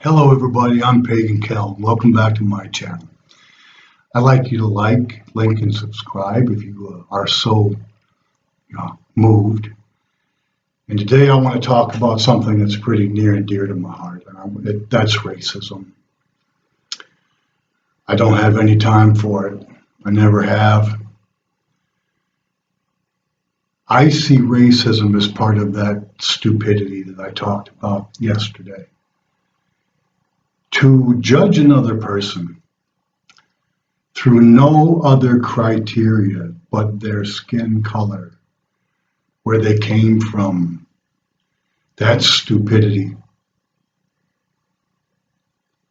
Hello everybody, I'm Pagan Kel. Welcome back to my channel. I'd like you to like, link, and subscribe if you are so moved. And today I want to talk about something that's pretty near and dear to my heart, and that's racism. I don't have any time for it. I never have. I see racism as part of that stupidity that I talked about yesterday. To judge another person through no other criteria but their skin color, where they came from, that's stupidity.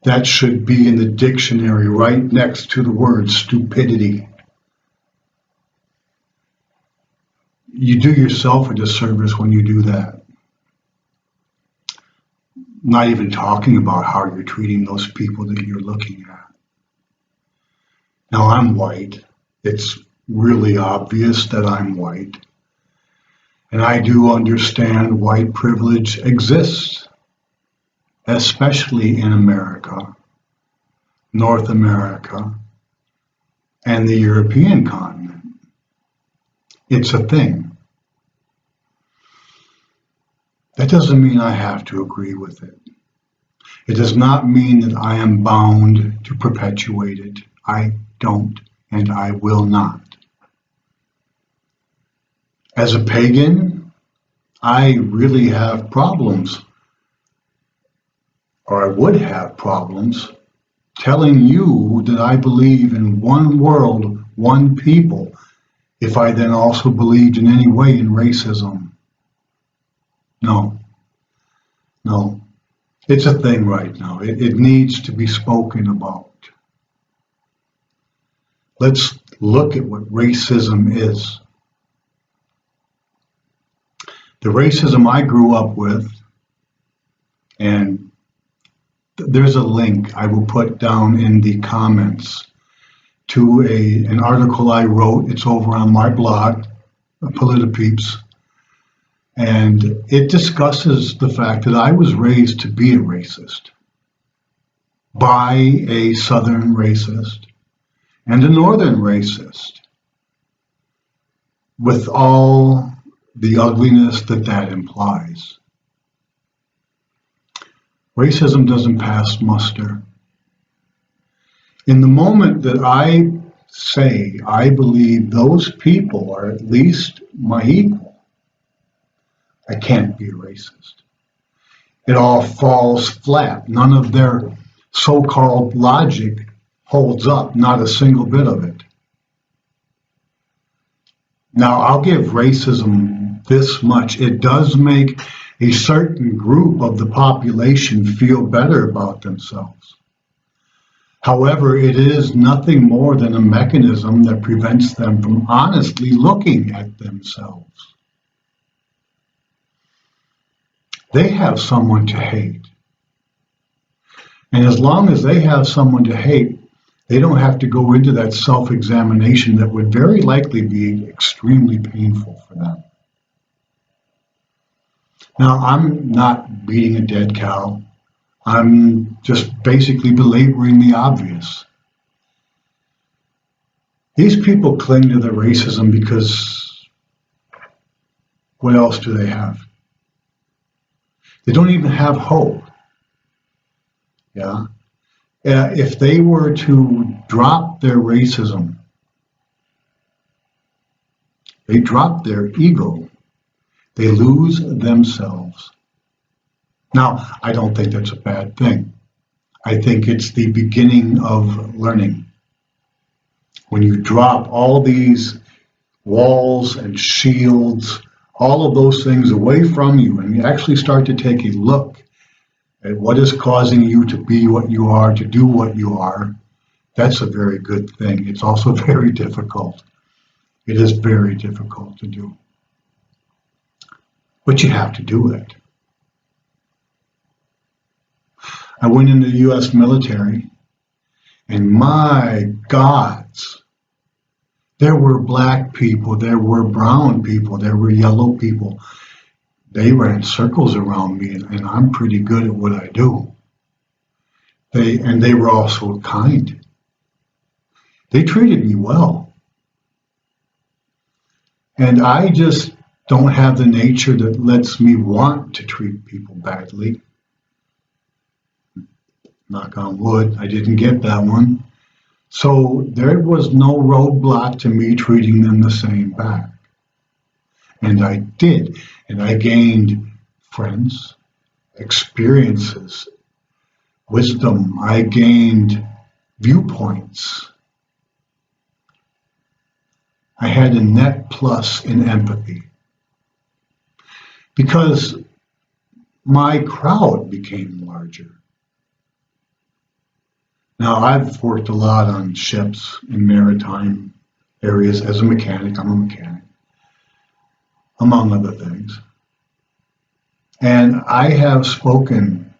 That should be in the dictionary right next to the word stupidity. You do yourself a disservice when you do that. Not even talking about how you're treating those people that you're looking at. Now, I'm white. It's really obvious that I'm white. And I do understand white privilege exists, especially in America, North America, and the European continent. It's a thing. That doesn't mean I have to agree with it. It does not mean that I am bound to perpetuate it. I don't, and I will not. As a pagan, I really have problems, or I would have problems, telling you that I believe in one world, one people, if I then also believed in any way in racism. No. It's a thing right now. It needs to be spoken about. Let's look at what racism is. The racism I grew up with, and there's a link I will put down in the comments to an article I wrote. It's over on my blog, Politipeeps. And it discusses the fact that I was raised to be a racist by a Southern racist and a Northern racist, with all the ugliness that implies. Racism doesn't pass muster. In the moment that I say I believe those people are at least my equal, I can't be a racist. It all falls flat. None of their so-called logic holds up, not a single bit of it. Now, I'll give racism this much. It does make a certain group of the population feel better about themselves. However, it is nothing more than a mechanism that prevents them from honestly looking at themselves. They have someone to hate. And as long as they have someone to hate, they don't have to go into that self-examination that would very likely be extremely painful for them. Now, I'm not beating a dead cow. I'm just basically belaboring the obvious. These people cling to their racism because what else do they have? They don't even have hope. If they were to drop their racism, they drop their ego, they lose themselves. Now, I don't think that's a bad thing. I think it's the beginning of learning. When you drop all these walls and shields, all of those things away from you, and you actually start to take a look at what is causing you to be what you are, to do what you are, that's a very good thing. It's also very difficult. It is very difficult to do. But you have to do it. I went in the U.S. military, and my gods, there were black people, there were brown people, there were yellow people. They ran circles around me, and I'm pretty good at what I do. They were also kind. They treated me well. And I just don't have the nature that lets me want to treat people badly. Knock on wood, I didn't get that one. So there was no roadblock to me treating them the same back. And I did. And I gained friends, experiences, wisdom. I gained viewpoints. I had a net plus in empathy because my crowd became larger. Now, I've worked a lot on ships in maritime areas as a mechanic. I'm a mechanic, among other things. And I have spoken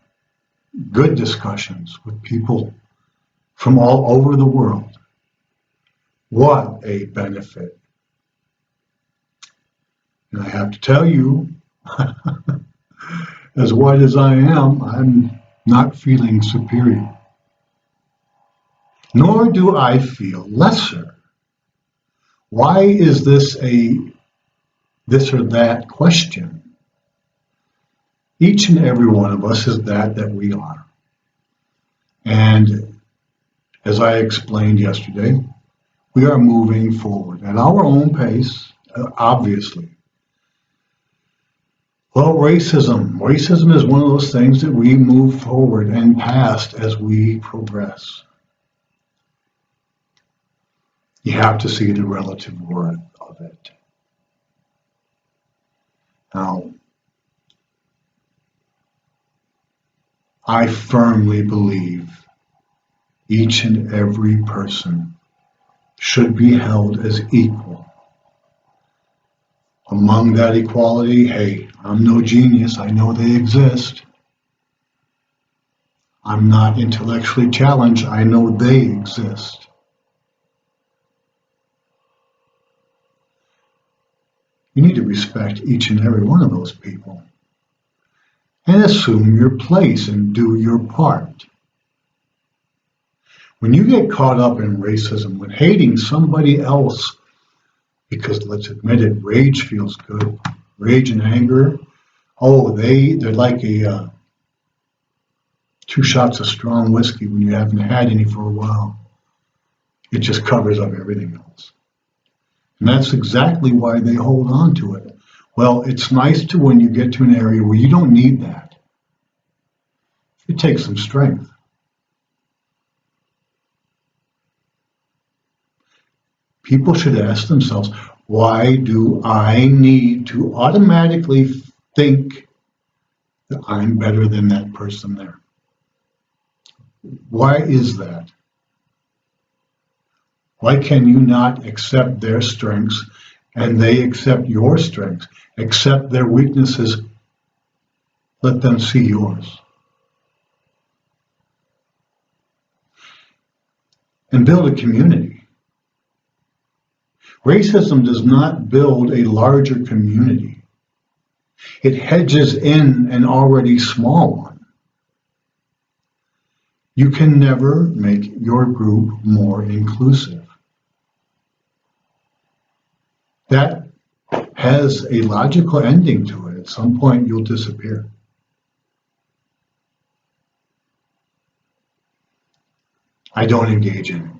good discussions with people from all over the world. What a benefit. And I have to tell you, as white as I am, I'm not feeling superior. Nor do I feel lesser. Why is this a this or that question? Each and every one of us is that we are. And as I explained yesterday, we are moving forward at our own pace, obviously. Well, racism is one of those things that we move forward and past as we progress. You have to see the relative worth of it. Now, I firmly believe each and every person should be held as equal. Among that equality, hey, I'm no genius, I know they exist. I'm not intellectually challenged, I know they exist. You need to respect each and every one of those people and assume your place and do your part. When you get caught up in racism, when hating somebody else, because let's admit it, rage feels good, rage and anger, they're like a 2 shots of strong whiskey when you haven't had any for a while. It just covers up everything else. And that's exactly why they hold on to it. Well, it's nice to when you get to an area where you don't need that. It takes some strength. People should ask themselves, why do I need to automatically think that I'm better than that person there? Why is that? Why can you not accept their strengths and they accept your strengths? Accept their weaknesses. Let them see yours. And build a community. Racism does not build a larger community. It hedges in an already small one. You can never make your group more inclusive. That has a logical ending to it. At some point, you'll disappear. I don't engage in it.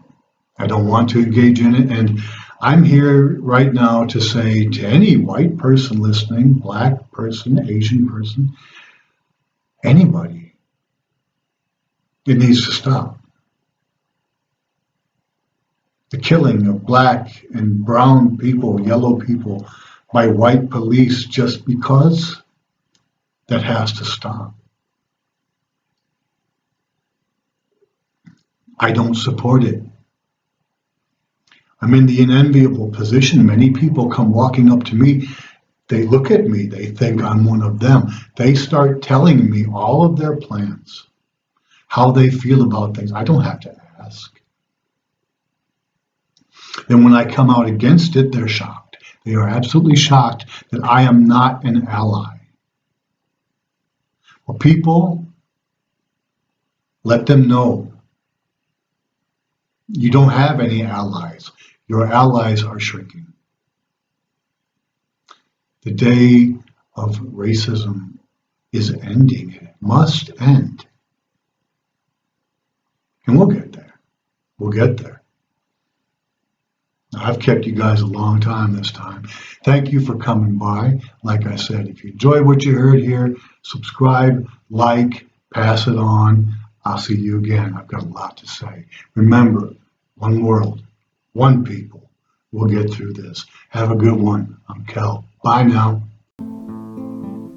I don't want to engage in it. And I'm here right now to say to any white person listening, black person, Asian person, anybody, it needs to stop. The killing of black and brown people, yellow people by white police just because, that has to stop. I don't support it. I'm in the unenviable position. Many people come walking up to me. They look at me. They think I'm one of them. They start telling me all of their plans, how they feel about things. I don't have to ask. Then when I come out against it, they're shocked. They are absolutely shocked that I am not an ally. Well, people Let them know you don't have any allies. Your allies are shrinking. The day of racism is ending. It must end. And we'll get there. We'll get there. I've kept you guys a long time this time. Thank you for coming by. Like I said, if you enjoyed what you heard here, subscribe, like, pass it on. I'll see you again. I've got a lot to say. Remember, one world, one people. We'll get through this. Have a good one. I'm Kel. Bye now.